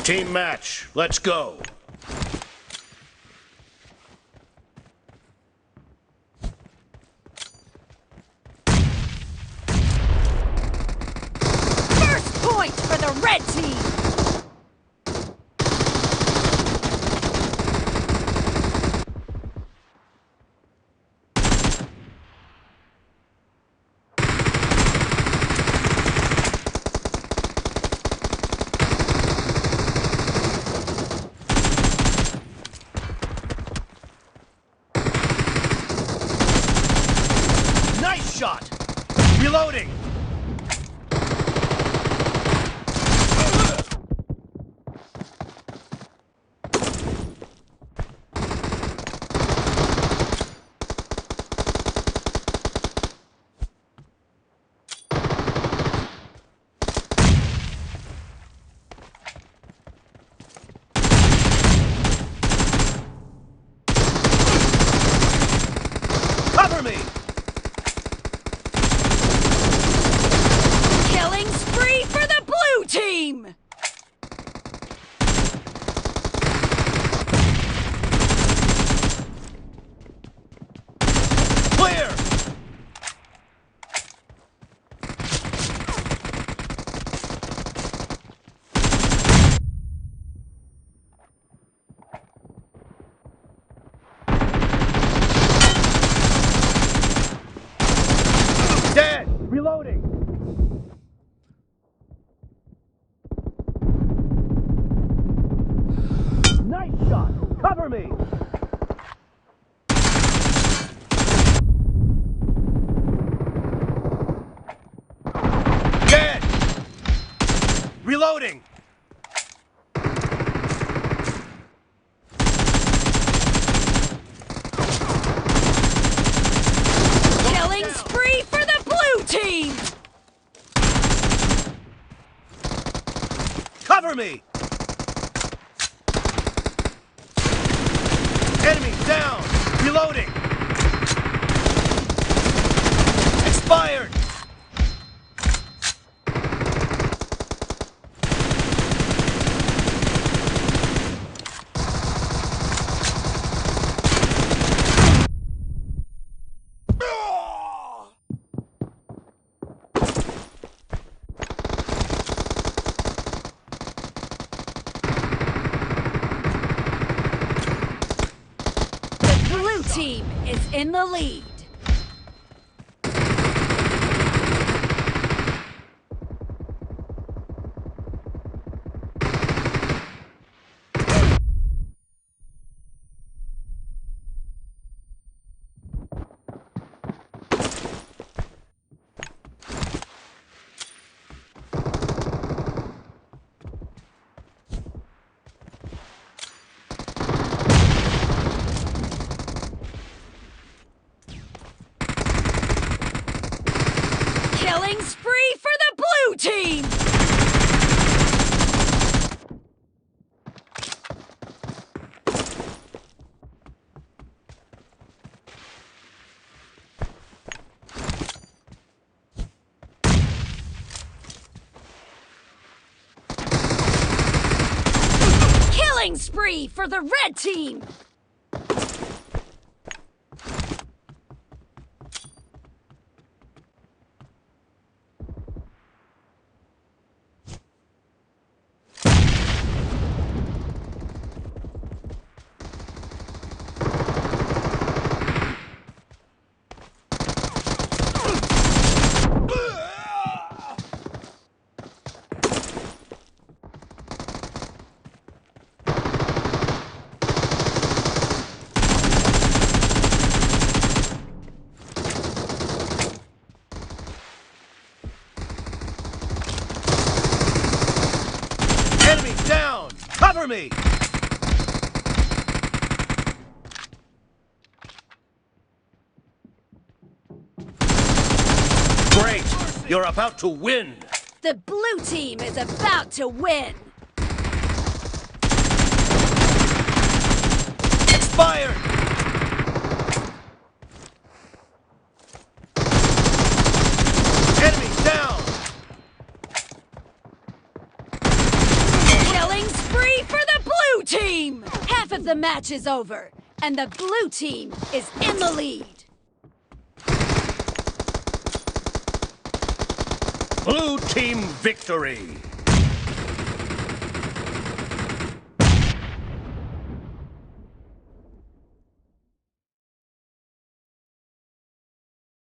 Team match, let's go. First point for the red team. Shot! Reloading! Cover me! Team! Clear! Dead! Reloading! Cover me! Dead! Reloading! Killing spree for the blue team! Cover me! Enemy down! Reloading! Expired! Team is in the lead. Killing spree for the blue team! Killing spree for the red team! Enemy down! Cover me! Great! You're about to win! The blue team is about to win! Expired! Enemy down! Killing spree! of the match is over, and the blue team is in the lead. Blue team victory!